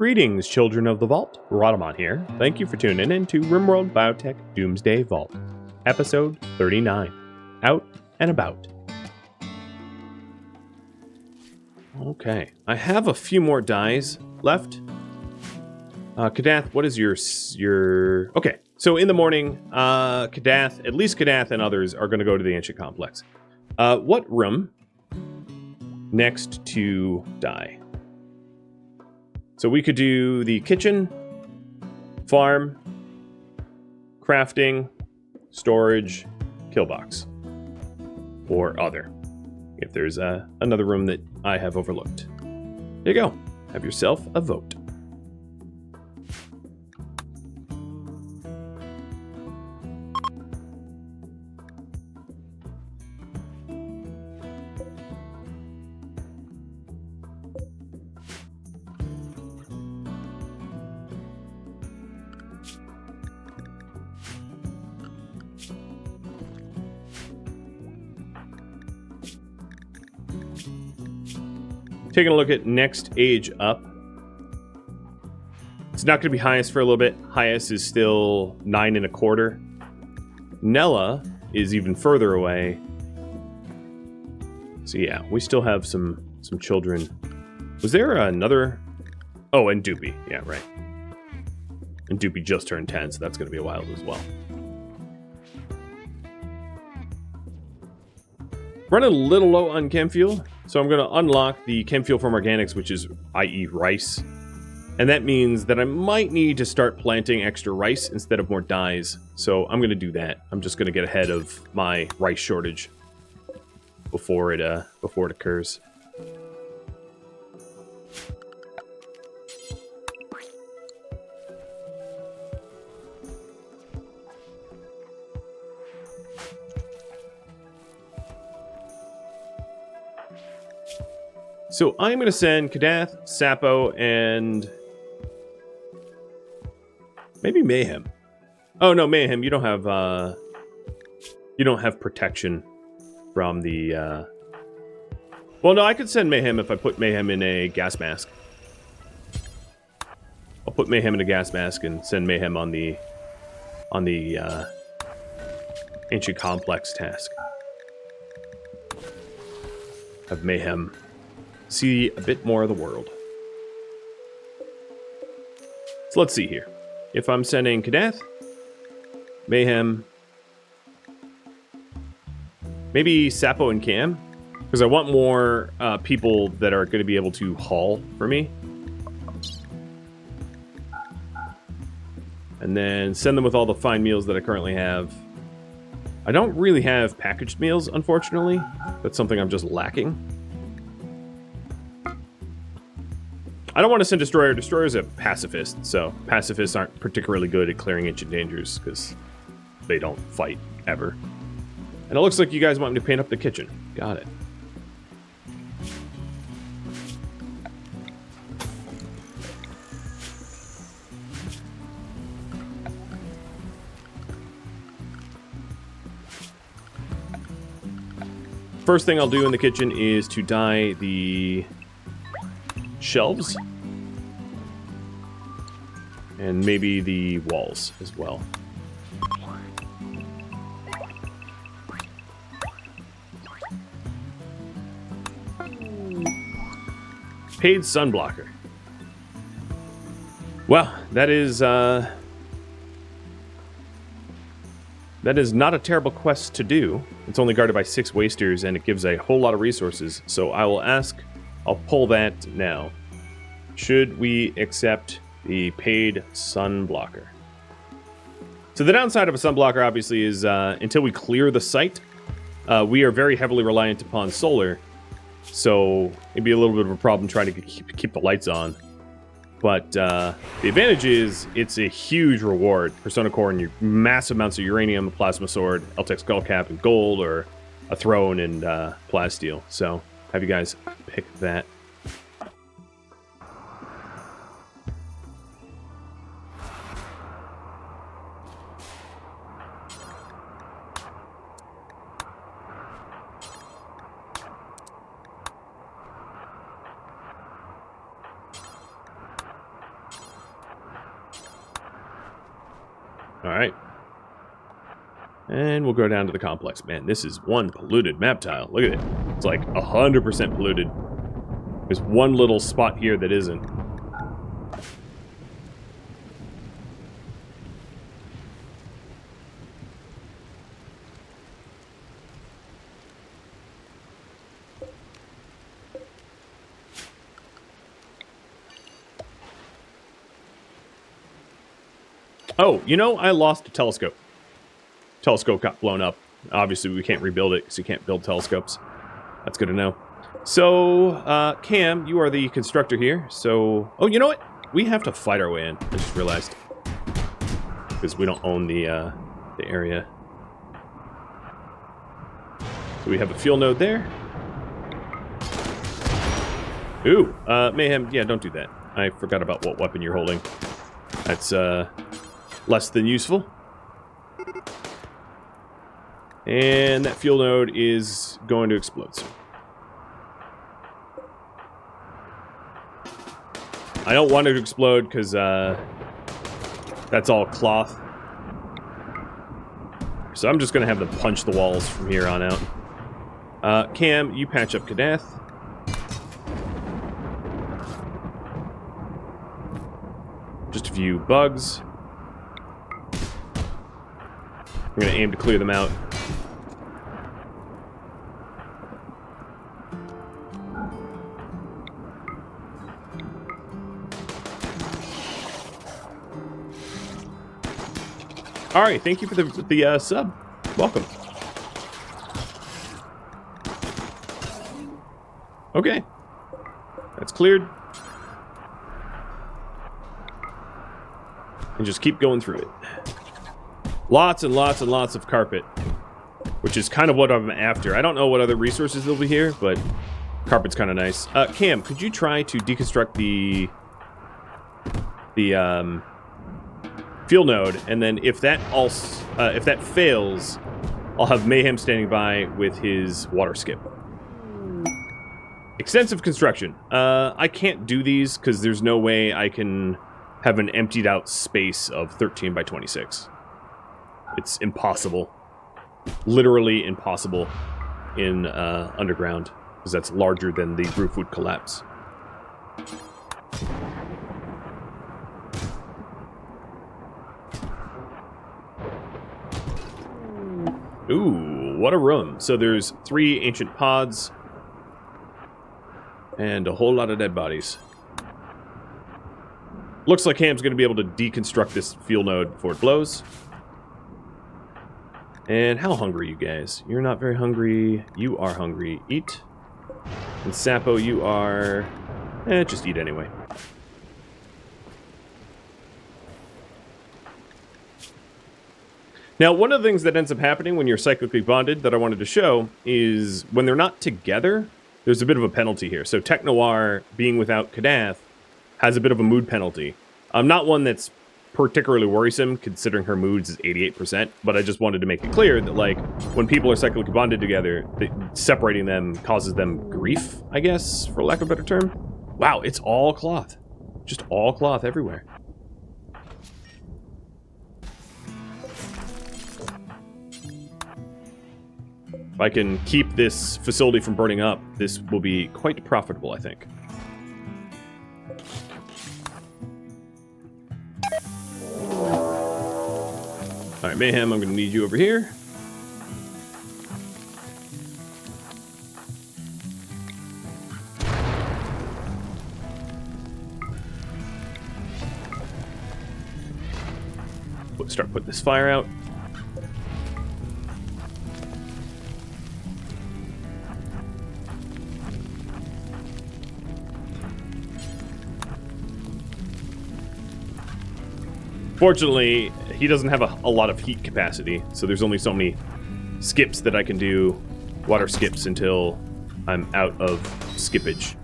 Greetings, children of the Vault. Rhadamant here. Thank you for tuning in to RimWorld Biotech Doomsday Vault, episode 39, Out and About. Okay, I have a few more dyes left. Kadath, what is your... Okay, so in the morning, Kadath, at least Kadath and others are going to go to the ancient complex. What room next to dye? So we could do the kitchen, farm, crafting, storage, kill box, or other, if there's another room that I have overlooked. There you go. Have yourself a vote. Taking a look at next age up. It's not going to be highest for a little bit. Highest is still 9 1/4. Nella is even further away. So yeah, we still have some children. Was there another? Oh, and Doopy. Yeah, right. And Doopy just turned 10, so that's going to be a while as well. Running a little low on chem fuel, so I'm going to unlock the chem fuel from organics, which is i.e. rice. And that means that I might need to start planting extra rice instead of more dyes. So I'm going to do that. I'm just going to get ahead of my rice shortage before it occurs. So I'm going to send Kadath, Sapo, and maybe Mayhem. Oh no, Mayhem, you don't have protection from the. Well, no, I could send Mayhem if I put Mayhem in a gas mask. I'll put Mayhem in a gas mask and send Mayhem on the ancient complex task. Have Mayhem see a bit more of the world. So let's see here. If I'm sending Kadath, Mayhem, maybe Sapo and Cam, because I want more people that are going to be able to haul for me. And then send them with all the fine meals that I currently have. I don't really have packaged meals, unfortunately. That's something I'm just lacking. I don't want to send Destroyer. Destroyer's a pacifist, so pacifists aren't particularly good at clearing ancient dangers because they don't fight ever. And it looks like you guys want me to paint up the kitchen. Got it. First thing I'll do in the kitchen is to dye the shelves and maybe the walls as well. Paid Sunblocker. Well, that is not a terrible quest to do. It's only guarded by 6 wasters and it gives a whole lot of resources, so I'll pull that now. Should we accept the paid Sunblocker? So the downside of a Sunblocker, obviously, is until we clear the site, we are very heavily reliant upon solar. So it'd be a little bit of a problem trying to keep the lights on. But the advantage is it's a huge reward. Persona Core and your massive amounts of uranium, a plasma sword, Eltec skullcap and gold, or a throne and plasteel. So have you guys pick that. All right. And we'll go down to the complex. Man, this is one polluted map tile. Look at it. It's like 100% polluted. There's one little spot here that isn't. Oh, you know, I lost a telescope. Telescope got blown up. Obviously, we can't rebuild it because you can't build telescopes. That's good to know. So, Cam, you are the constructor here. So, oh, you know what? We have to fight our way in. I just realized. Because we don't own the area. So we have a fuel node there. Ooh, Mayhem, yeah, don't do that. I forgot about what weapon you're holding. That's, less than useful. And that fuel node is going to explode soon. I don't want it to explode because that's all cloth. So I'm just going to have them punch the walls from here on out. Cam, you patch up Kadath. Just a few bugs. I'm going to aim to clear them out. Alright, thank you for the sub. Welcome. Okay. That's cleared. And just keep going through it. Lots and lots and lots of carpet, which is kind of what I'm after. I don't know what other resources will be here, but carpet's kind of nice. Cam, could you try to deconstruct the fuel node, and then if that fails, I'll have Mayhem standing by with his water skip. Extensive construction. I can't do these because there's no way I can have an emptied out space of 13 by 26. It's impossible. Literally impossible in underground, because that's larger than the roof would collapse. Ooh, what a room. So there's 3 ancient pods and a whole lot of dead bodies. Looks like Cam's going to be able to deconstruct this fuel node before it blows. And how hungry are you guys? You're not very hungry. You are hungry. Eat. And Sapo, you are... just eat anyway. Now, one of the things that ends up happening when you're cyclically bonded that I wanted to show is when they're not together, there's a bit of a penalty here. So Tech Noir, being without Kadath, has a bit of a mood penalty. Not one that's particularly worrisome, considering her moods is 88%, but I just wanted to make it clear that, like, when people are cyclically bonded together, separating them causes them grief, I guess, for lack of a better term. Wow, it's all cloth. Just all cloth everywhere. If I can keep this facility from burning up, this will be quite profitable, I think. Alright, Mayhem, I'm going to need you over here. Start putting this fire out. Fortunately, he doesn't have a lot of heat capacity, so there's only so many skips that I can do, water skips, until I'm out of skippage.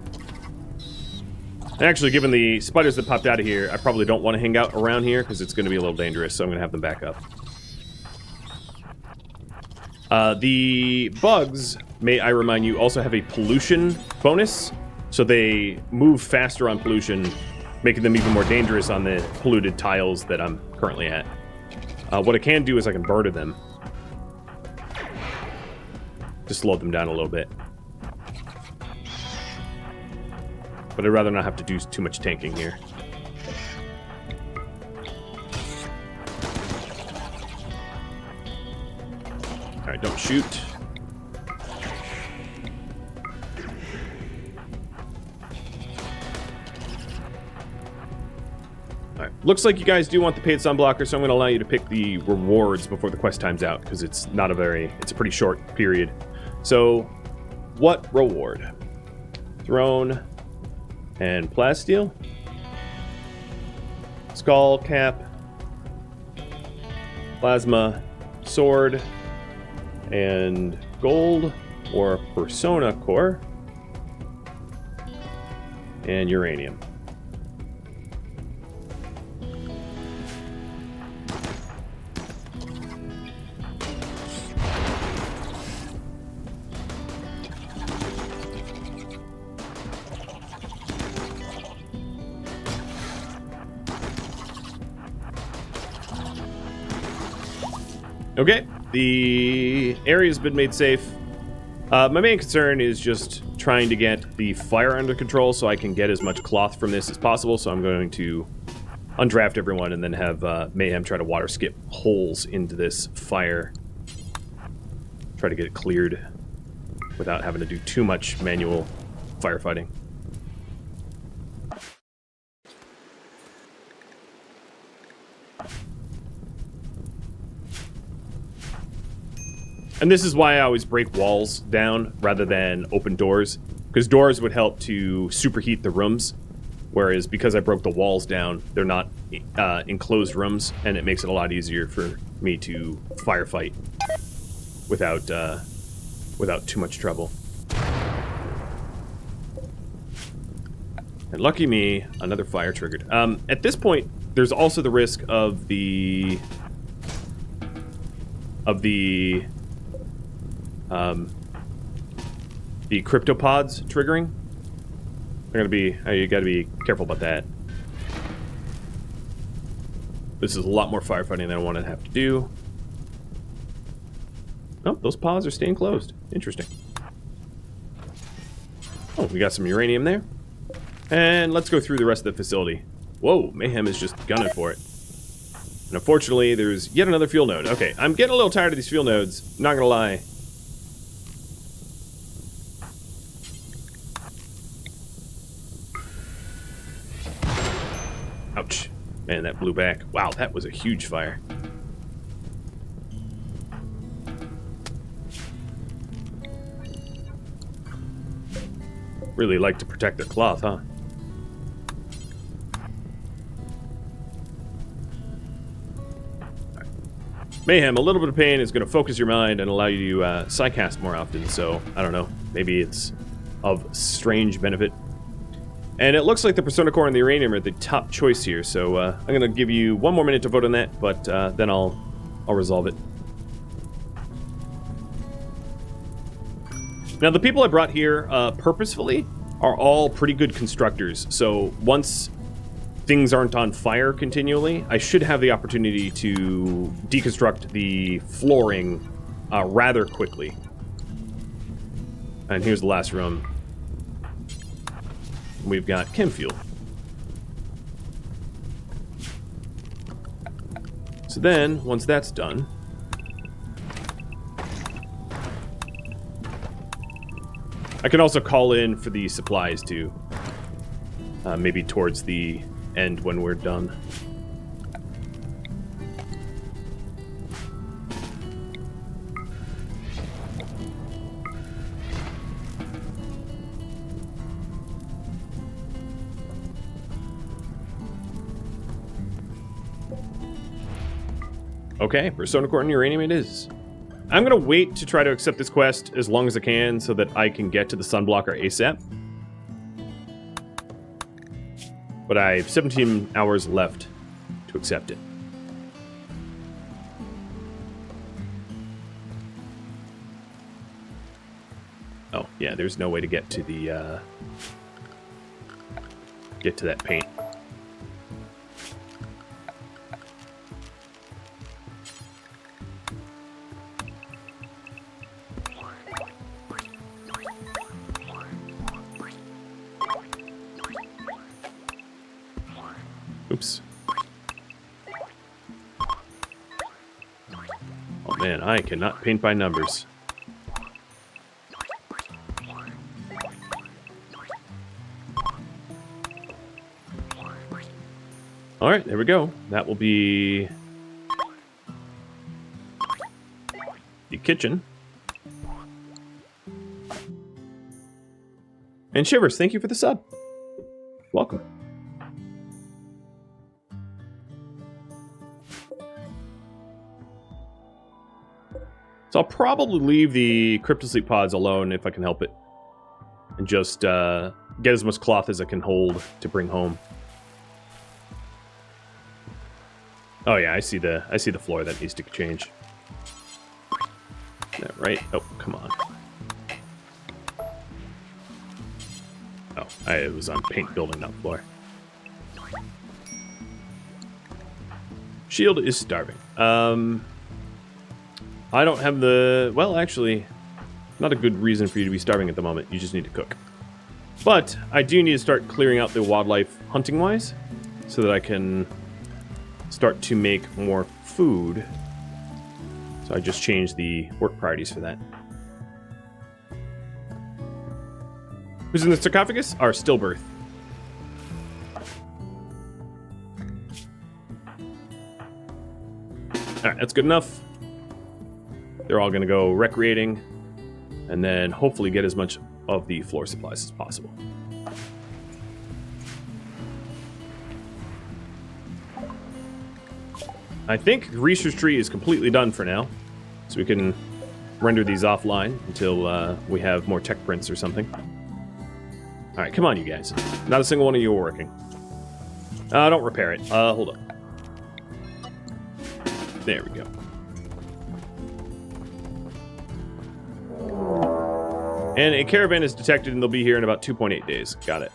And actually, given the spiders that popped out of here, I probably don't want to hang out around here because it's going to be a little dangerous, so I'm going to have them back up. The bugs, may I remind you, also have a pollution bonus, so they move faster on pollution, making them even more dangerous on the polluted tiles that I'm currently at. What I can do is I can burn them. Just slow them down a little bit. But I'd rather not have to do too much tanking here. Alright, don't shoot. Alright, looks like you guys do want the paid Sunblocker, so I'm going to allow you to pick the rewards before the quest time's out, because it's not a it's a pretty short period. So, what reward? Throne and plasteel? Skull cap, plasma, sword, and gold, or persona core, and uranium. Okay, the area's been made safe. My main concern is just trying to get the fire under control so I can get as much cloth from this as possible, so I'm going to undraft everyone and then have Mayhem try to water skip holes into this fire. Try to get it cleared without having to do too much manual firefighting. And this is why I always break walls down rather than open doors, because doors would help to superheat the rooms, whereas because I broke the walls down, they're not enclosed rooms, and it makes it a lot easier for me to firefight without too much trouble. And lucky me, another fire triggered. At this point, there's also the risk of the cryptopods triggering. They're gonna be, you gotta be careful about that. This is a lot more firefighting than I want to have to do. Oh, those pods are staying closed. Interesting. Oh, we got some uranium there. And let's go through the rest of the facility. Whoa, Mayhem is just gunning for it. And unfortunately, there's yet another fuel node. Okay, I'm getting a little tired of these fuel nodes, not gonna lie. Ouch. Man, that blew back. Wow, that was a huge fire. Really like to protect the cloth, huh? Mayhem, a little bit of pain is going to focus your mind and allow you to psycast more often, so I don't know. Maybe it's of strange benefit. And it looks like the Persona Core and the Uranium are the top choice here, so I'm going to give you one more minute to vote on that, but then I'll resolve it. Now, the people I brought here purposefully are all pretty good constructors, so once things aren't on fire continually, I should have the opportunity to deconstruct the flooring rather quickly. And here's the last room. We've got chem fuel. So then, once that's done, I can also call in for the supplies too. Maybe towards the end when we're done. Okay, Persona Core and Uranium it is. I'm gonna wait to try to accept this quest as long as I can so that I can get to the Sunblocker ASAP. But I have 17 hours left to accept it. Oh, yeah, there's no way to get to the, get to that paint. Oops. Oh man, I cannot paint by numbers. Alright, there we go. That will be the kitchen. And Shivers, thank you for the sub. Welcome. So I'll probably leave the cryptosleep pods alone if I can help it. And just get as much cloth as I can hold to bring home. Oh yeah, I see the floor that needs to change. Is that right? Oh, come on. Oh, it was on paint building, not floor. Shield is starving. I don't have the... Well, actually, not a good reason for you to be starving at the moment. You just need to cook. But I do need to start clearing out the wildlife hunting-wise, so that I can start to make more food. So I just changed the work priorities for that. Who's in the sarcophagus? Our stillbirth. Alright, that's good enough. They're all going to go recreating, and then hopefully get as much of the floor supplies as possible. I think research tree is completely done for now, so we can render these offline until we have more tech prints or something. Alright, come on you guys. Not a single one of you are working. Don't repair it. Hold up. There we go. And a caravan is detected, and they'll be here in about 2.8 days. Got it.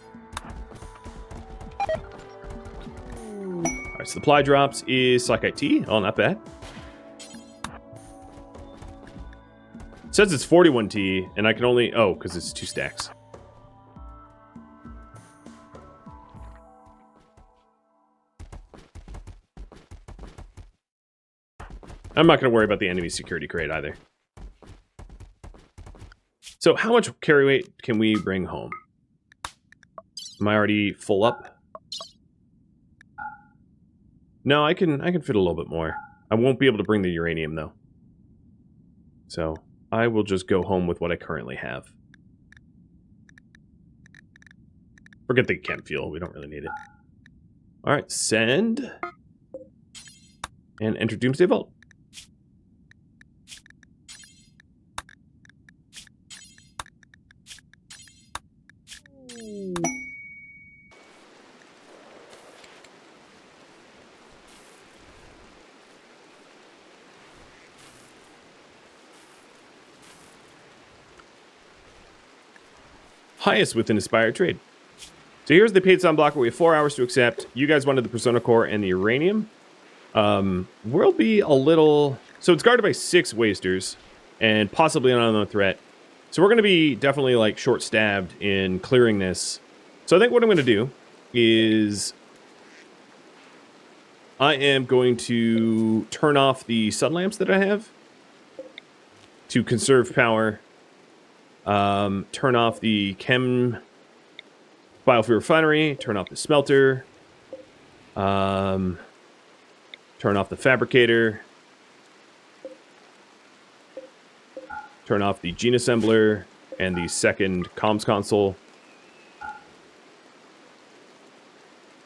Alright, supply drops is Psychite Tea. Oh, not bad. It says it's 41 tea, and I can only... Oh, because it's 2 stacks. I'm not going to worry about the enemy security crate either. So how much carry weight can we bring home? Am I already full up? No, I can fit a little bit more. I won't be able to bring the uranium though. So I will just go home with what I currently have. Forget the chem fuel, we don't really need it. Alright, send. And enter Doomsday Vault. Highest within Aspire Trade. So here's the paid Sunblocker. We have 4 hours to accept. You guys wanted the Persona Core and the uranium. We'll be a little... So it's guarded by 6 wasters and possibly an unknown threat. So we're going to be definitely like short-stabbed in clearing this. So I think what I'm going to do is I am going to turn off the sun lamps that I have to conserve power. Turn off the chem biofuel refinery, turn off the smelter, turn off the fabricator, turn off the gene assembler and the second comms console. I'm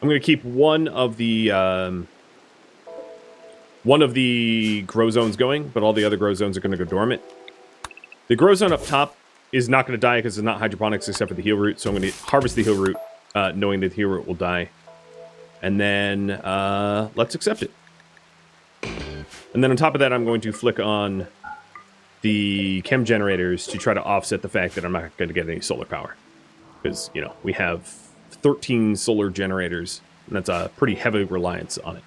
going to keep one of the grow zones going, but all the other grow zones are going to go dormant. The grow zone up top is not going to die because it's not hydroponics except for the heal root, so I'm going to harvest the heal root, knowing that the heal root will die. And then, let's accept it. And then on top of that, I'm going to flick on the chem generators to try to offset the fact that I'm not going to get any solar power. Because, you know, we have 13 solar generators, and that's a pretty heavy reliance on it.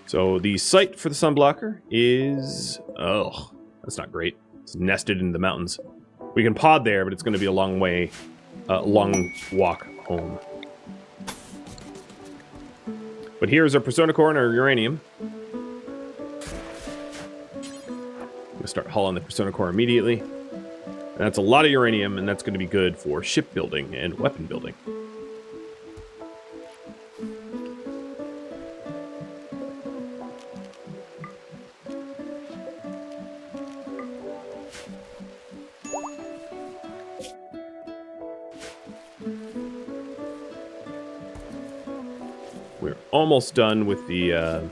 So the site for the Sunblocker is... Oh, that's not great. It's nested in the mountains. We can pod there, but it's going to be a long way long walk home. But here's our persona core and our uranium. I'm going to start hauling the persona core immediately. And that's a lot of uranium, and that's going to be good for shipbuilding and weapon building. We're almost done with the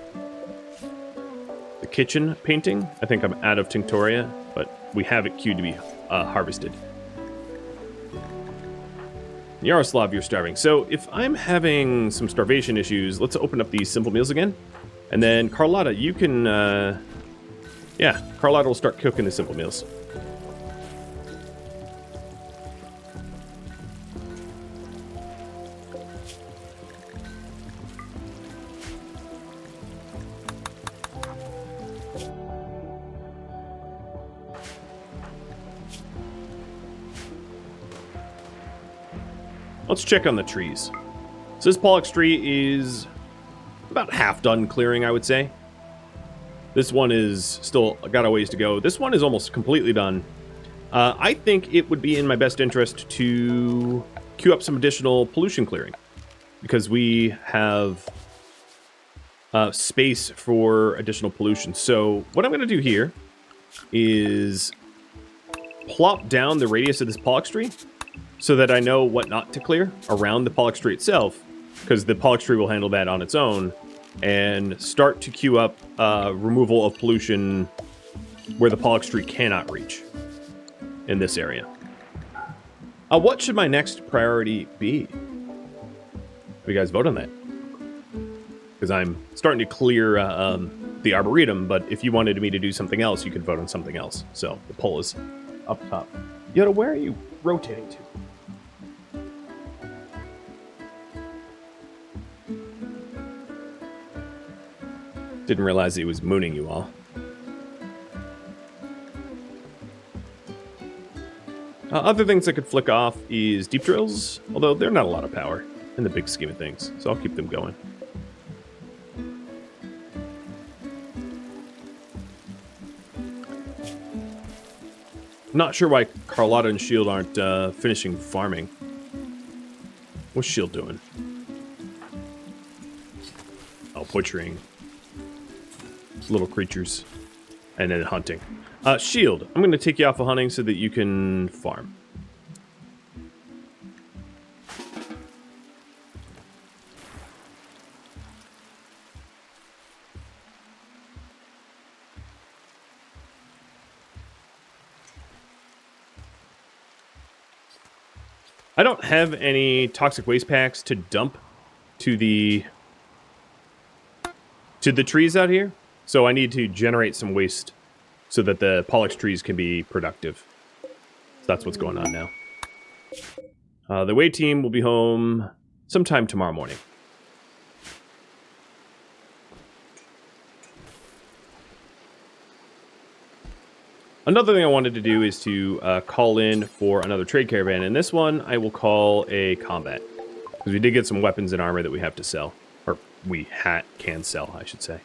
kitchen painting. I think I'm out of Tinctoria, but we have it queued to be harvested. Yaroslav, you're starving. So if I'm having some starvation issues, let's open up these simple meals again. And then Carlotta, you can... yeah, Carlotta will start cooking the simple meals. Let's check on the trees. So this Pollux tree is about half done clearing, I would say. This one is still got a ways to go. This one is almost completely done. I think it would be in my best interest to queue up some additional pollution clearing, because we have space for additional pollution. So what I'm going to do here is plop down the radius of this Pollux tree, so that I know what not to clear around the Pollux tree itself, because the Pollux tree will handle that on its own, and start to queue up removal of pollution where the Pollux tree cannot reach in this area. What should my next priority be? You guys vote on that, because I'm starting to clear the Arboretum, but if you wanted me to do something else, you could vote on something else. So the poll is up top. Yoda, where are you rotating to? Didn't realize he was mooning you all. Other things I could flick off is deep drills, although they're not a lot of power in the big scheme of things, so I'll keep them going. Not sure why Carlotta and Shield aren't finishing farming. What's Shield doing? Oh, butchering little creatures and then hunting. Shield, I'm going to take you off of hunting so that you can farm. I don't have any toxic waste packs to dump to the trees out here, so I need to generate some waste so that the Pollux trees can be productive. So that's what's going on now. The away team will be home sometime tomorrow morning. Another thing I wanted to do is to call in for another trade caravan, and this one I will call a combat, because we did get some weapons and armor that we have to sell, or we can sell, I should say.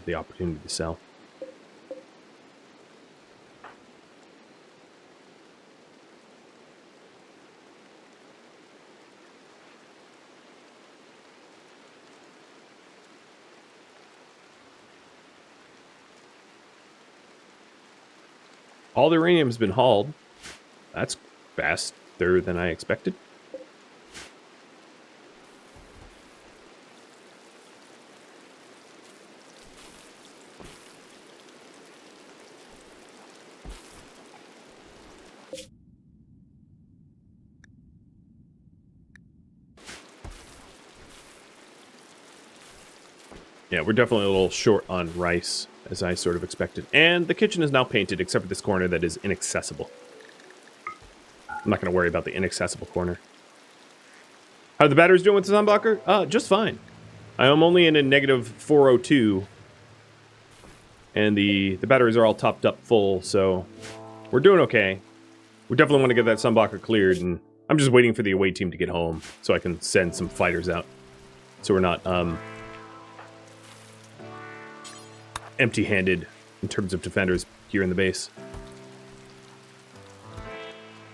The opportunity to sell. All the uranium has been hauled. That's faster than I expected. Yeah, we're definitely a little short on rice, as I sort of expected. And the kitchen is now painted, except for this corner that is inaccessible. I'm not going to worry about the inaccessible corner. How are the batteries doing with the Sunblocker? Just fine. I am only in a negative 402. And the batteries are all topped up full, so we're doing okay. We definitely want to get that Sunblocker cleared, and I'm just waiting for the away team to get home so I can send some fighters out. So we're not empty-handed in terms of defenders here in the base.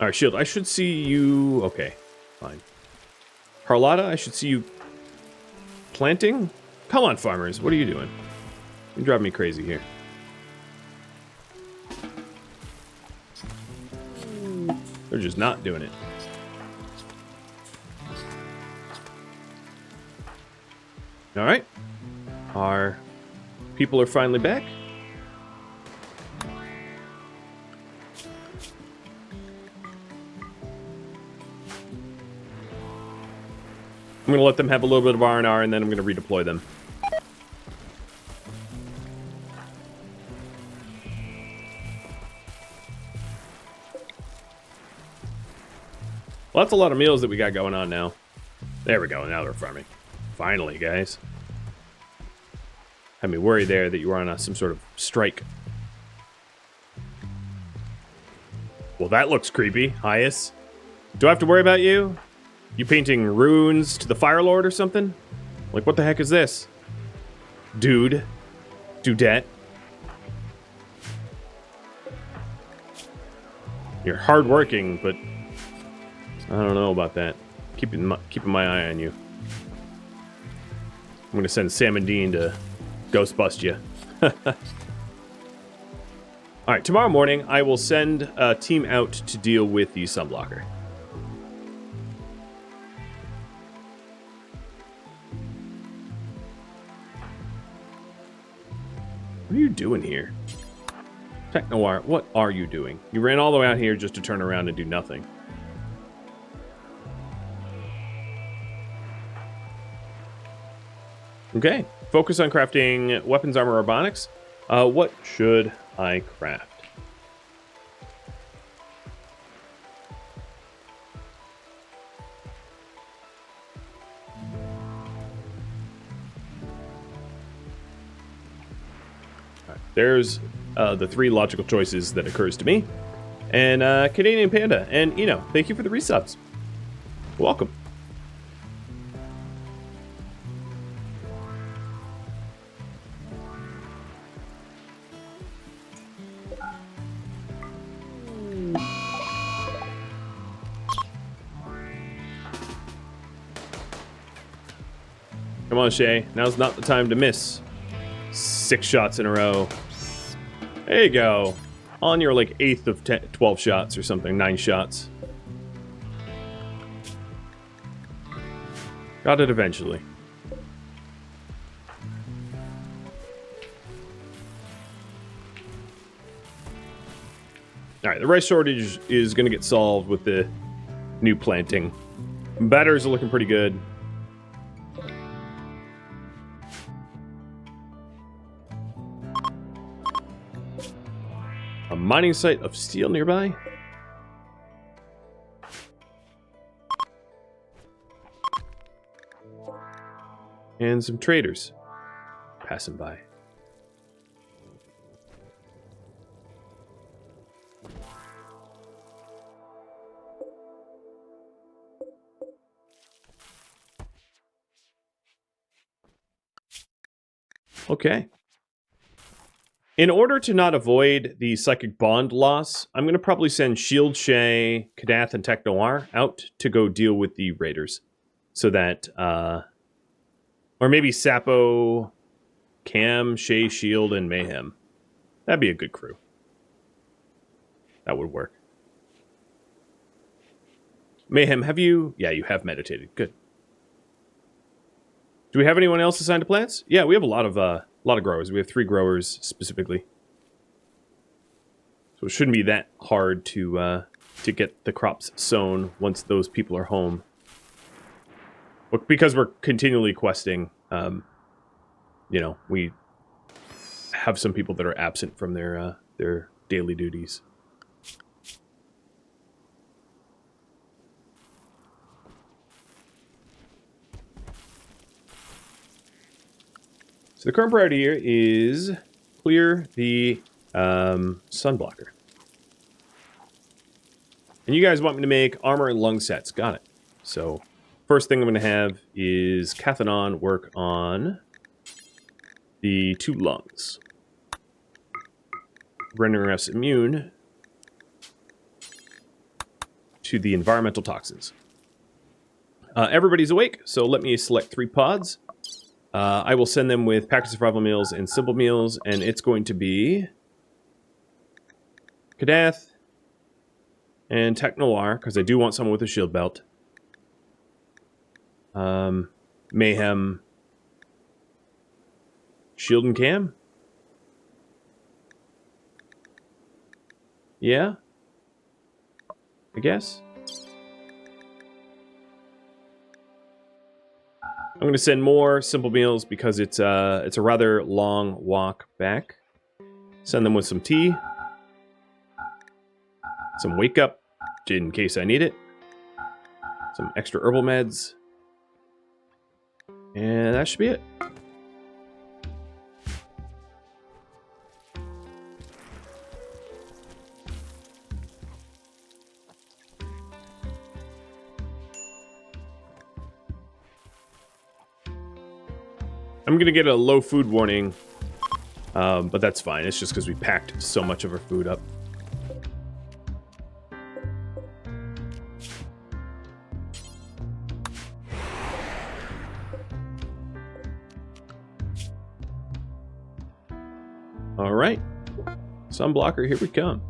Alright, Shield, I should see you... Okay, fine. Harlotta, I should see you planting? Come on, farmers, what are you doing? You're driving me crazy here. They're just not doing it. Alright. Our people are finally back. I'm going to let them have a little bit of R&R, and then I'm going to redeploy them. Well, that's a lot of meals that we got going on now. There we go, now they're farming. Finally, guys. Had me worried there that you were on some sort of strike. Well, that looks creepy, Hyas. Do I have to worry about you? You painting runes to the Fire Lord or something? Like, what the heck is this? Dude. Dudette. You're hardworking, but I don't know about that. Keeping my eye on you. I'm gonna send Sam and Dean to ghost bust you. Alright, tomorrow morning I will send a team out to deal with the Sunblocker. What are you doing here? Technoir, what are you doing? You ran all the way out here just to turn around and do nothing. Okay, focus on crafting weapons, armor, or bionics. What should I craft? There's the three logical choices that occurs to me. And Canadian Panda. And, thank you for the resubs. Welcome. Come on, Shay. Now's not the time to miss. 6 shots in a row. There you go. On your, 8th of 12 shots or something. 9 shots. Got it eventually. Alright, the rice shortage is going to get solved with the new planting. Batters are looking pretty good. A mining site of steel nearby? And some traders passing by. Okay. In order to not avoid the psychic bond loss, I'm going to probably send Shield, Shay, Kadath, and Tech Noir out to go deal with the raiders. So that, or maybe Sapo, Cam, Shay, Shield, and Mayhem. That'd be a good crew. That would work. Mayhem, have you... Yeah, you have meditated. Good. Do we have anyone else assigned to plants? Yeah, we have a lot of growers. We have 3 growers specifically. So it shouldn't be that hard to get the crops sown once those people are home. But because we're continually questing, we have some people that are absent from their daily duties. So the current priority here is clear the Sunblocker. And you guys want me to make armor and lung sets. Got it. So, first thing I'm going to have is Cathanon work on the 2 lungs, rendering us immune to the environmental toxins. Everybody's awake, so let me select 3 pods. I will send them with packed survival meals and simple meals, and it's going to be Kadath and Tech Noir, because I do want someone with a shield belt. Mayhem, shield and cam? Yeah? I guess? I'm going to send more simple meals because it's a rather long walk back. Send them with some tea. Some wake up, in case I need it. Some extra herbal meds. And that should be it. I'm going to get a low food warning, but that's fine. It's just because we packed so much of our food up. All right. Sunblocker, here we come.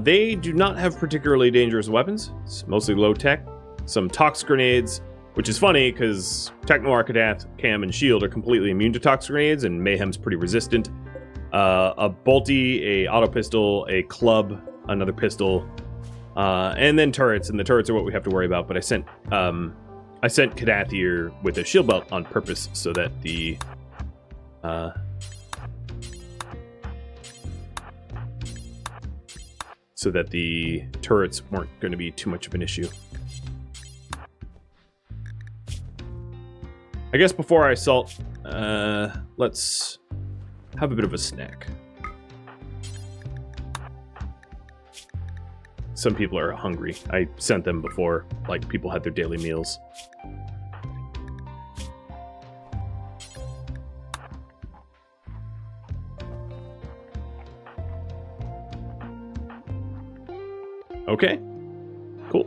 They do not have particularly dangerous weapons. It's mostly low tech. Some tox grenades, which is funny because Technoar, Kadath, Cam, and Shield are completely immune to tox grenades, and Mayhem's pretty resistant. A bolty, a auto pistol, a club, another pistol, and then turrets. And the turrets are what we have to worry about. But I sent Kadath here with a shield belt on purpose so that the turrets weren't going to be too much of an issue. I guess before I assault, let's have a bit of a snack. Some people are hungry. I sent them before, like, people had their daily meals. Okay, cool.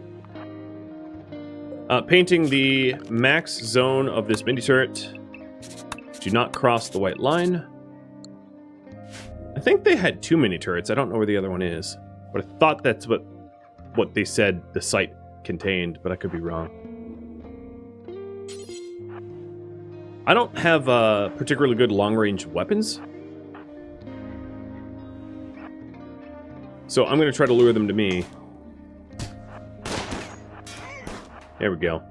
Painting the max zone of this mini turret. Do not cross the white line. I think they had 2 mini turrets. I don't know where the other one is, but I thought that's what they said the site contained, but I could be wrong. I don't have particularly good long-range weapons, so I'm going to try to lure them to me. There we go.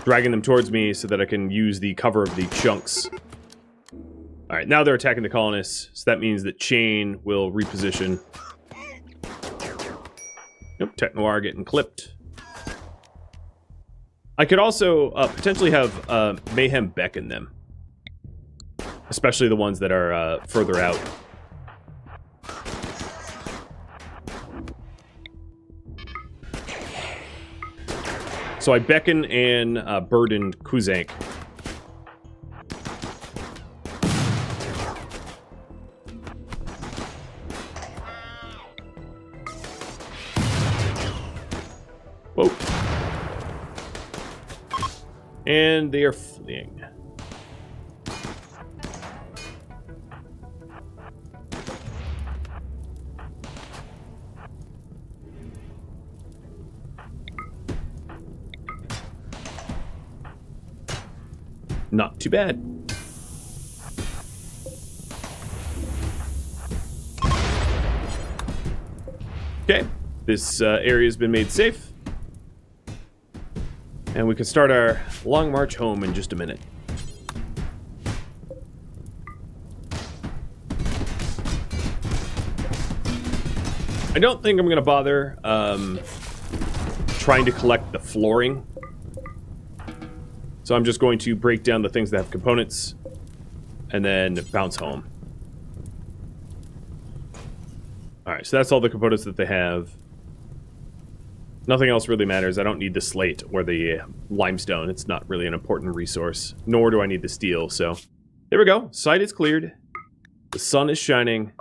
Dragging them towards me so that I can use the cover of the chunks. Alright, now they're attacking the colonists, so that means that Chain will reposition. Nope, Tech Noir getting clipped. I could also potentially have Mayhem beckon them. Especially the ones that are further out. So I beckon and burden Kuzank. Whoa. And they are fleeing. Not too bad. Okay, this area has been made safe. And we can start our long march home in just a minute. I don't think I'm going to bother trying to collect the flooring. So I'm just going to break down the things that have components and then bounce home. Alright, so that's all the components that they have. Nothing else really matters. I don't need the slate or the limestone. It's not really an important resource. Nor do I need the steel, so... There we go. Site is cleared. The sun is shining.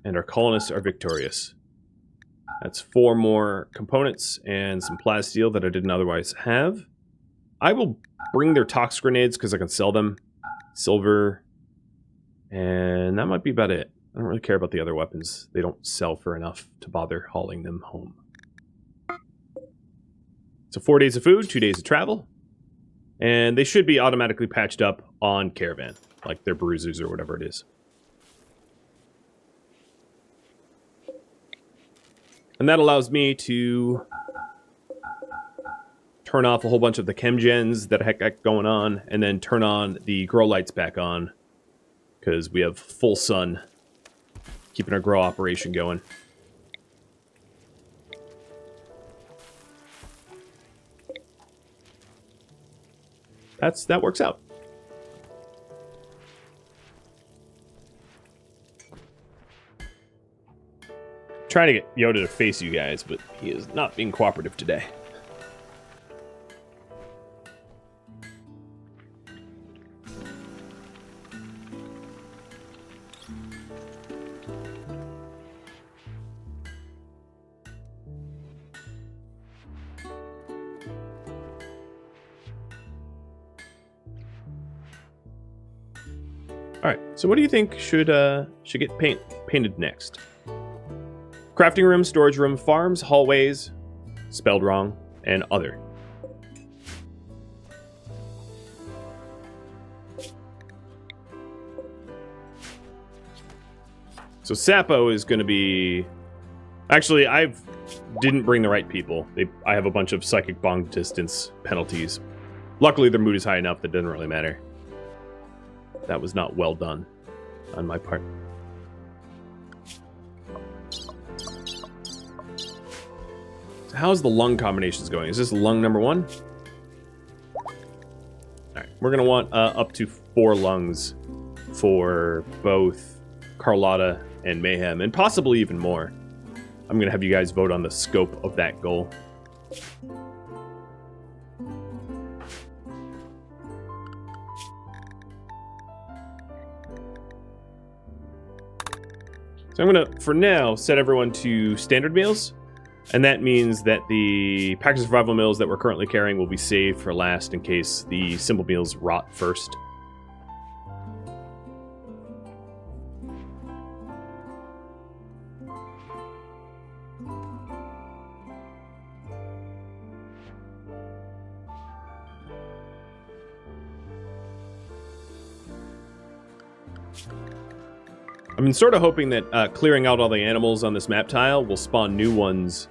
And our colonists are victorious. That's 4 more components and some plasteel that I didn't otherwise have. I will bring their tox grenades because I can sell them. Silver. And that might be about it. I don't really care about the other weapons. They don't sell for enough to bother hauling them home. So 4 days of food, 2 days of travel. And they should be automatically patched up on Caravan. Like their bruises or whatever it is. And that allows me to turn off a whole bunch of the chem gens that I got going on, and then turn on the grow lights back on, because we have full sun, keeping our grow operation going. That works out. Trying to get Yoda to face you guys, but he is not being cooperative today. All right, so what do you think should get painted next? Crafting room, storage room, farms, hallways, spelled wrong, and other. So Sapo is going to be... Actually, I didn't bring the right people. I have a bunch of psychic bond distance penalties. Luckily, their mood is high enough that it doesn't really matter. That was not well done on my part. So how's the lung combinations going? Is this lung number 1? Alright, we're going to want up to 4 lungs for both Carlotta and Mayhem, and possibly even more. I'm going to have you guys vote on the scope of that goal. So I'm going to, for now, set everyone to standard meals. And that means that the package of survival meals that we're currently carrying will be saved for last in case the simple meals rot first. I'm sort of hoping that clearing out all the animals on this map tile will spawn new ones,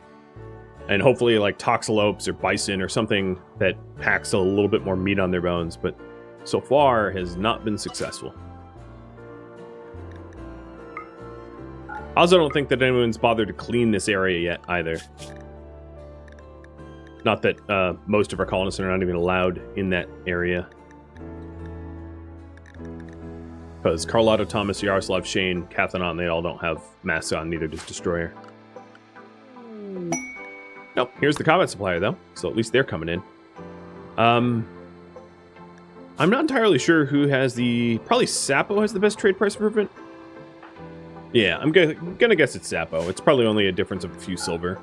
and hopefully like toxalopes or bison or something that packs a little bit more meat on their bones, but so far has not been successful. I also don't think that anyone's bothered to clean this area yet either. Not that most of our colonists are not even allowed in that area. Because Carlotta, Thomas, Yaroslav, Shane, Cathanon, they all don't have masks on, neither does Destroyer. Nope, here's the combat supplier, though, so at least they're coming in. I'm not entirely sure who has the... Probably Sapo has the best trade price improvement? Yeah, I'm gonna guess it's Sapo. It's probably only a difference of a few silver.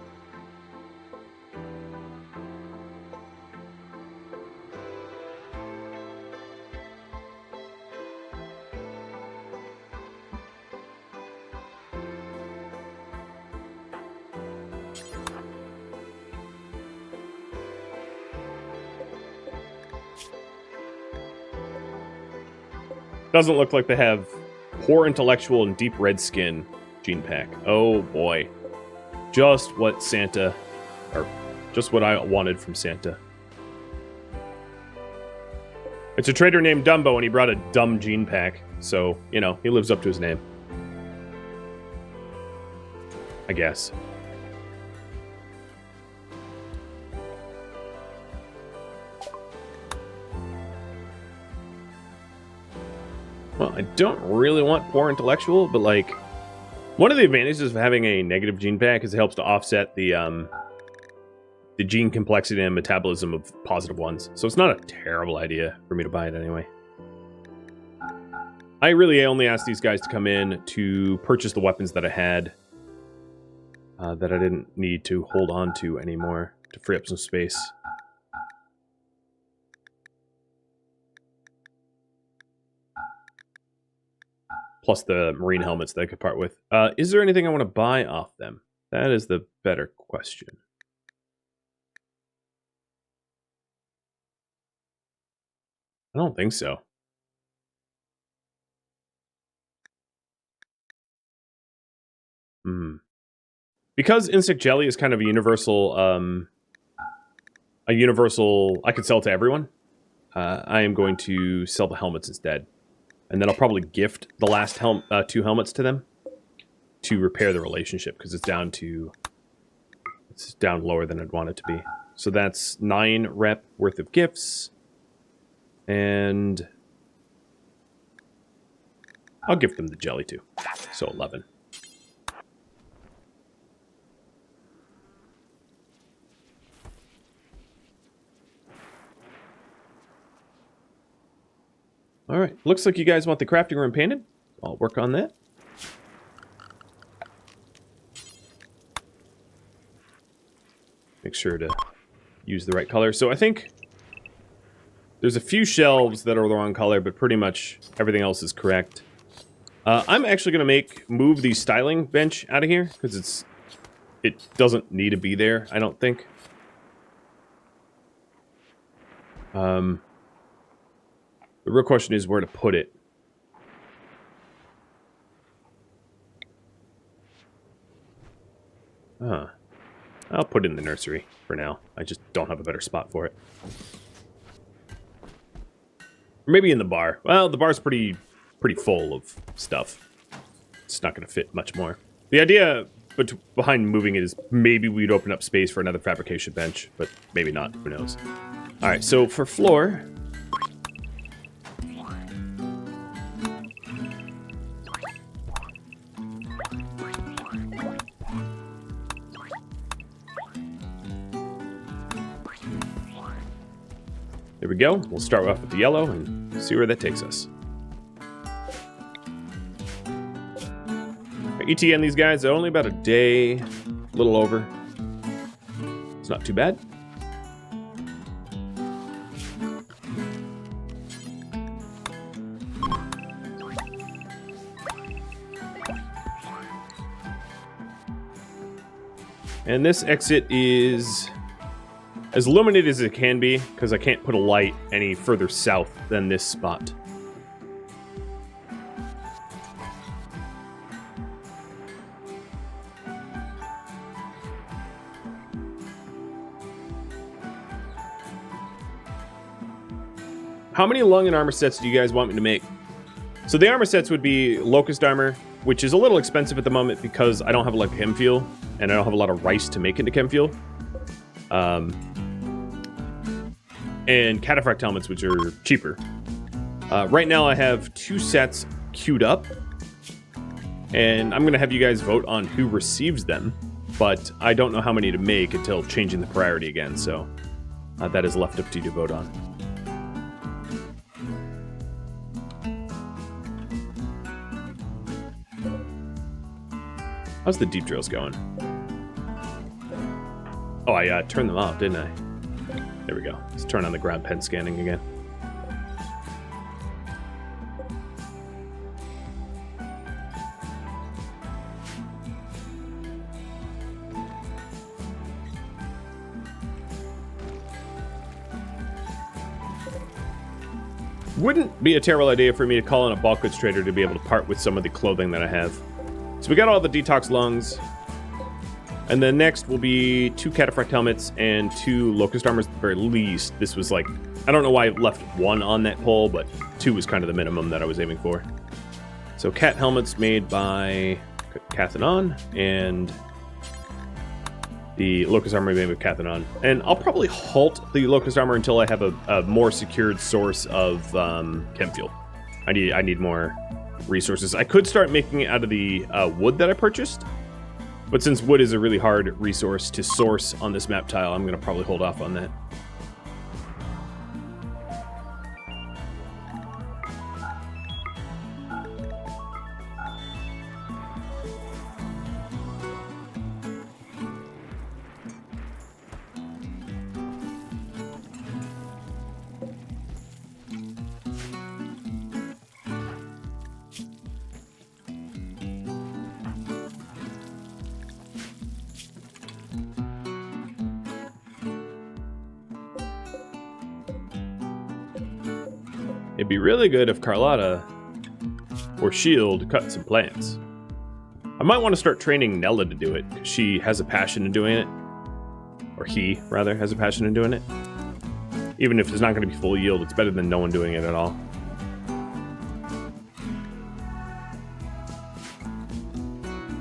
Doesn't look like they have poor intellectual and deep red skin gene pack. Oh boy. Just what Santa, or just what I wanted from Santa. It's a trader named Dumbo and he brought a dumb gene pack. So, you know, he lives up to his name. I guess. Well, I don't really want poor intellectual, but like, One of the advantages of having a negative gene pack is it helps to offset the gene complexity and metabolism of positive ones. So it's not a terrible idea for me to buy it anyway. I really only asked these guys to come in to purchase the weapons that I had that I didn't need to hold on to anymore to free up some space. Plus the marine helmets that I could part with. Is there anything I want to buy off them? That is the better question. I don't think so. Because insect jelly is kind of a universal, I could sell to everyone. I am going to sell the helmets instead. And then I'll probably gift the last two helmets to them to repair the relationship, because it's down lower than I'd want it to be. So that's 9 rep worth of gifts. And I'll gift them the jelly too. So 11. All right, looks like you guys want the crafting room painted. I'll work on that. Make sure to use the right color. So I think there's a few shelves that are the wrong color, but pretty much everything else is correct. I'm actually going to move the styling bench out of here, because it doesn't need to be there, I don't think. The real question is where to put it. I'll put it in the nursery for now. I just don't have a better spot for it. Or maybe in the bar. Well, the bar's pretty full of stuff. It's not going to fit much more. The idea behind moving it is maybe we'd open up space for another fabrication bench, but maybe not. Who knows? All right, so for floor... There we go. We'll start off with the yellow and see where that takes us. ETN, these guys are only about a day, a little over. It's not too bad. And this exit is as illuminated as it can be, because I can't put a light any further south than this spot. How many lung and armor sets do you guys want me to make? So the armor sets would be locust armor, which is a little expensive at the moment because I don't have a lot of chem fuel, and I don't have a lot of rice to make into chem fuel. And cataphract helmets, which are cheaper. Right now I have 2 sets queued up, and I'm going to have you guys vote on who receives them, but I don't know how many to make until changing the priority again, so that is left up to you to vote on. How's the deep drills going? Oh, I turned them off, didn't I? There we go. Let's turn on the ground pen scanning again. Wouldn't be a terrible idea for me to call in a bulk goods trader to be able to part with some of the clothing that I have. So we got all the detox lungs. And then next will be 2 cataphract helmets and 2 locust armors at the very least. This was like, I don't know why I left 1 on that poll, but 2 was kind of the minimum that I was aiming for. So cat helmets made by Cathanon, and the locust armor made with Cathanon. And I'll probably halt the locust armor until I have a more secured source of chem fuel. I need more resources. I could start making it out of the wood that I purchased, but since wood is a really hard resource to source on this map tile, I'm going to probably hold off on that. It'd be really good if Carlotta or Shield cut some plants. I might want to start training Nella to do it, because she has a passion in doing it. Or he, rather, has a passion in doing it. Even if it's not going to be full yield, it's better than no one doing it at all.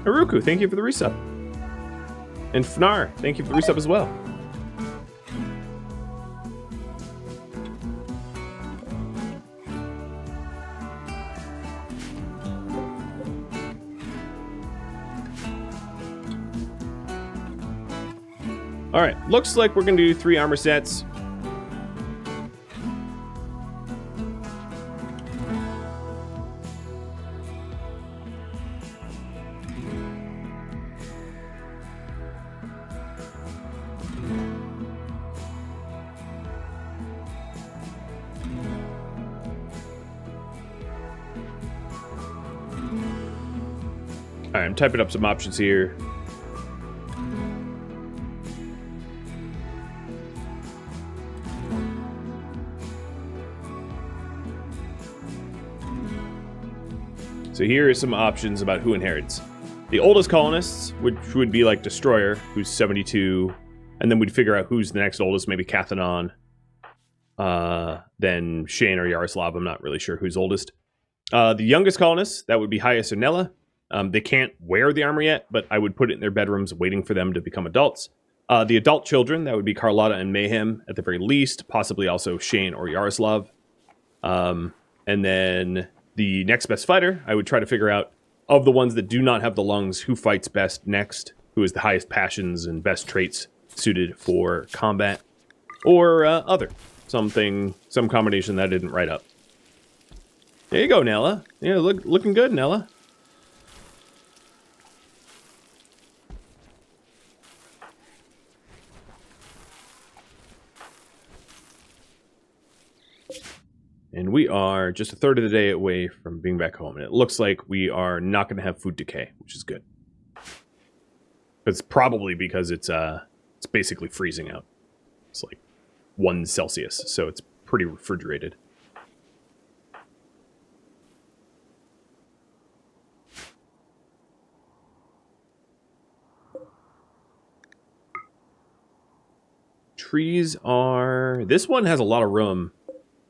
Haruku, thank you for the resub. And Fnar, thank you for the resub as well. Alright, looks like we're going to do 3 armor sets. Alright, I'm typing up some options here. So here are some options about who inherits. The oldest colonists, which would be like Destroyer, who's 72, and then we'd figure out who's the next oldest, maybe Cathanon, then Shane or Yaroslav, I'm not really sure who's oldest. The youngest colonists, that would be Hyas or Nella. They can't wear the armor yet, but I would put it in their bedrooms waiting for them to become adults. The adult children, that would be Carlotta and Mayhem at the very least, possibly also Shane or Yaroslav. And then the next best fighter, I would try to figure out, of the ones that do not have the lungs, who fights best next, who has the highest passions and best traits suited for combat, or other. Some combination that I didn't write up. There you go, Nella. Yeah, looking good, Nella. And we are just a third of the day away from being back home. And it looks like we are not going to have food decay, which is good. It's probably because it's basically freezing out. It's like 1 Celsius, so it's pretty refrigerated. Trees are... This one has a lot of room.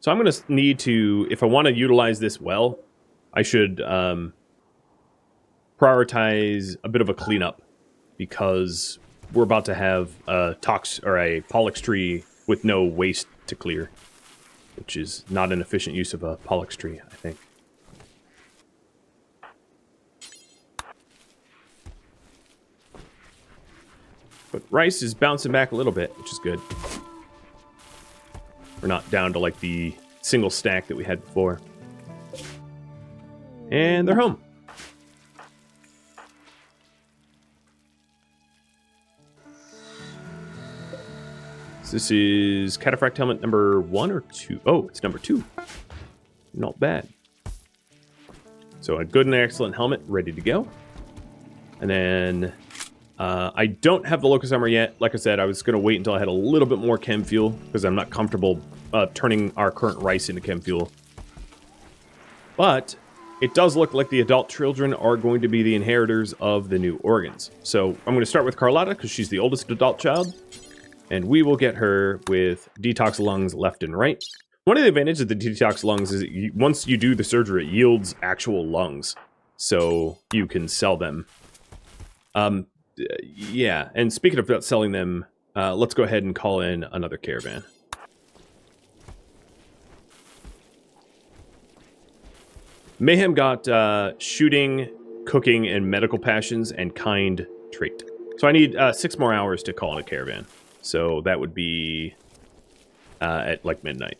So I'm going to need to, if I want to utilize this well, I should prioritize a bit of a cleanup, because we're about to have a pollux tree with no waste to clear, which is not an efficient use of a pollux tree, I think. But rice is bouncing back a little bit, which is good. We're not down to like the single stack that we had before. And they're home. So this is Cataphract helmet number 1 or 2? Oh, it's number 2. Not bad. So a good and excellent helmet ready to go. And then I don't have the locust armor yet. Like I said, I was going to wait until I had a little bit more chem fuel, because I'm not comfortable turning our current rice into chem fuel. But it does look like the adult children are going to be the inheritors of the new organs. So I'm going to start with Carlotta, because she's the oldest adult child. And we will get her with detox lungs left and right. One of the advantages of the detox lungs is that once you do the surgery, it yields actual lungs. So you can sell them. Yeah, and speaking of selling them, let's go ahead and call in another caravan. Mayhem got shooting, cooking, and medical passions, and kind trait. So I need 6 more hours to call in a caravan. So that would be at like midnight.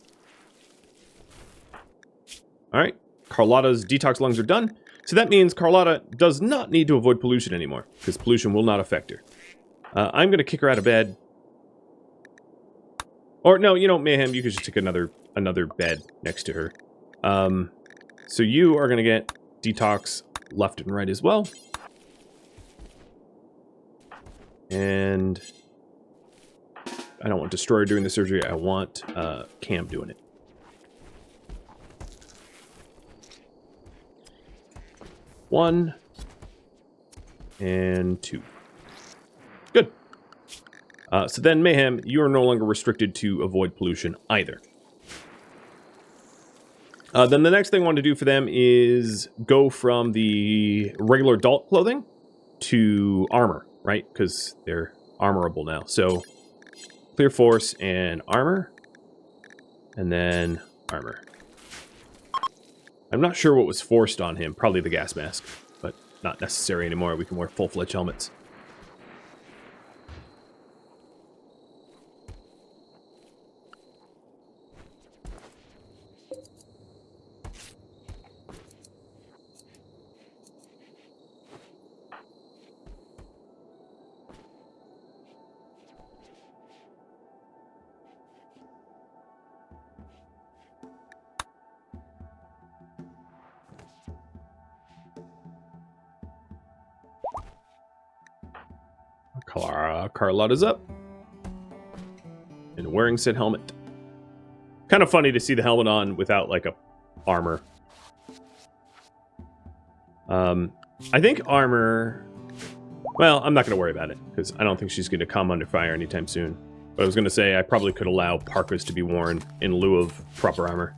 All right, Carlotta's detox lungs are done. So that means Carlotta does not need to avoid pollution anymore, because pollution will not affect her. I'm going to kick her out of bed. Or no, you know, Mayhem, you could just take another bed next to her. So you are going to get detox left and right as well. And I don't want Destroyer doing the surgery. I want Cam doing it. One and 2. Good. So then, Mayhem, you are no longer restricted to avoid pollution either. Then the next thing I want to do for them is go from the regular adult clothing to armor, right? Because they're armorable now. So clear force and armor. And then armor. I'm not sure what was forced on him. Probably the gas mask, but not necessary anymore. We can wear full-fledged helmets. Carlotta's up. And wearing said helmet. Kind of funny to see the helmet on without, like, a armor. I think armor... Well, I'm not going to worry about it, because I don't think she's going to come under fire anytime soon. But I was going to say, I probably could allow parkas to be worn in lieu of proper armor.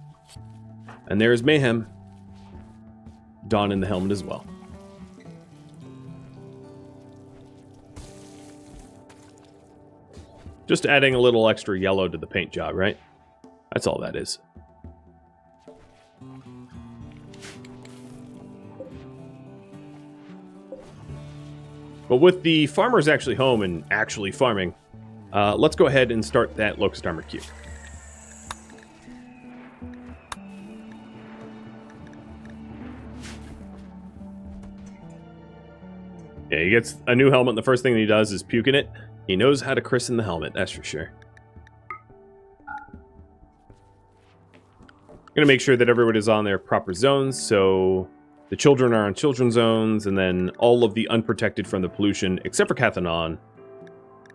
And there's Mayhem. Donning the helmet as well. Just adding a little extra yellow to the paint job, right? That's all that is. But with the farmers actually home and actually farming, let's go ahead and start that Locust Armor queue. Yeah, he gets a new helmet, and the first thing he does is puke in it. He knows how to christen the helmet, that's for sure. Gonna make sure that everyone is on their proper zones, so the children are on children's zones, and then all of the unprotected from the pollution, except for Cathanon.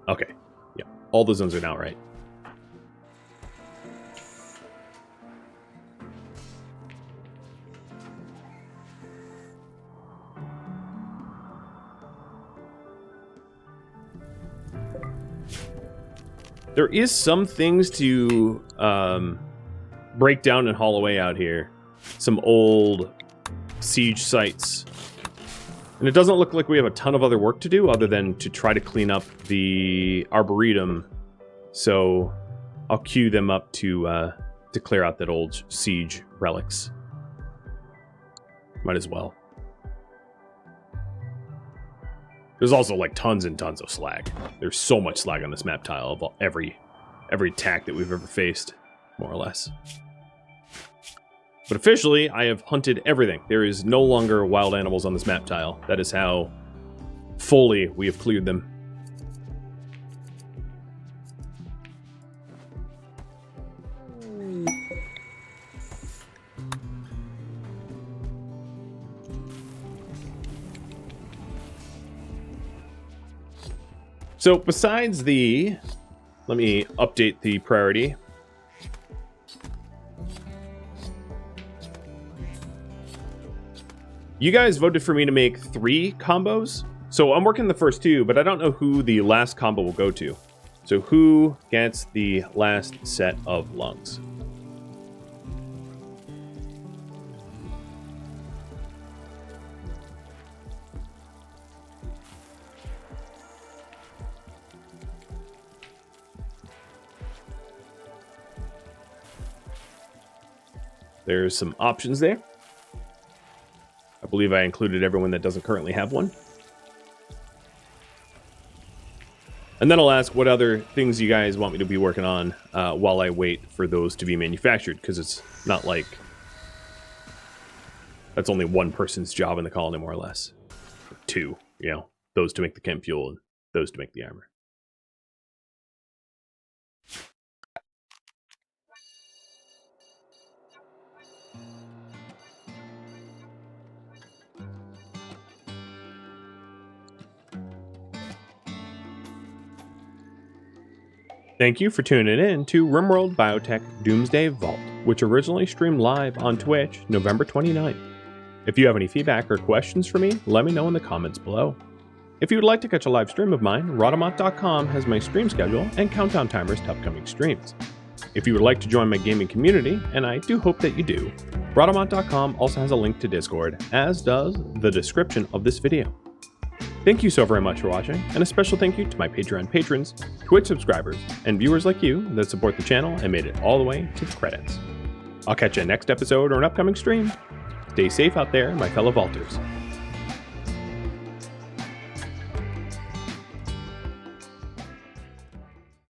Okay, yeah, all the zones are now right. There is some things to break down and haul away out here. Some old siege sites. And it doesn't look like we have a ton of other work to do other than to try to clean up the Arboretum. So I'll queue them up to clear out that old siege relics. Might as well. There's also like tons and tons of slag. There's so much slag on this map tile of every attack that we've ever faced, more or less. But officially, I have hunted everything. There is no longer wild animals on this map tile. That is how fully we have cleared them. So besides the, let me update the priority. You guys voted for me to make 3 combos. So I'm working the first 2, but I don't know who the last combo will go to. So who gets the last set of lungs? There's some options there. I believe I included everyone that doesn't currently have one. And then I'll ask what other things you guys want me to be working on while I wait for those to be manufactured, because it's not like that's only one person's job in the colony, more or less. Two, you know, those to make the chem fuel and those to make the armor. Thank you for tuning in to RimWorld Biotech Doomsday Vault, which originally streamed live on Twitch November 29th. If you have any feedback or questions for me, let me know in the comments below. If you would like to catch a live stream of mine, Rhadamant.com has my stream schedule and countdown timers to upcoming streams. If you would like to join my gaming community, and I do hope that you do, Rhadamant.com also has a link to Discord, as does the description of this video. Thank you so very much for watching, and a special thank you to my Patreon patrons, Twitch subscribers, and viewers like you that support the channel and made it all the way to the credits. I'll catch you next episode or an upcoming stream. Stay safe out there, my fellow vaulters.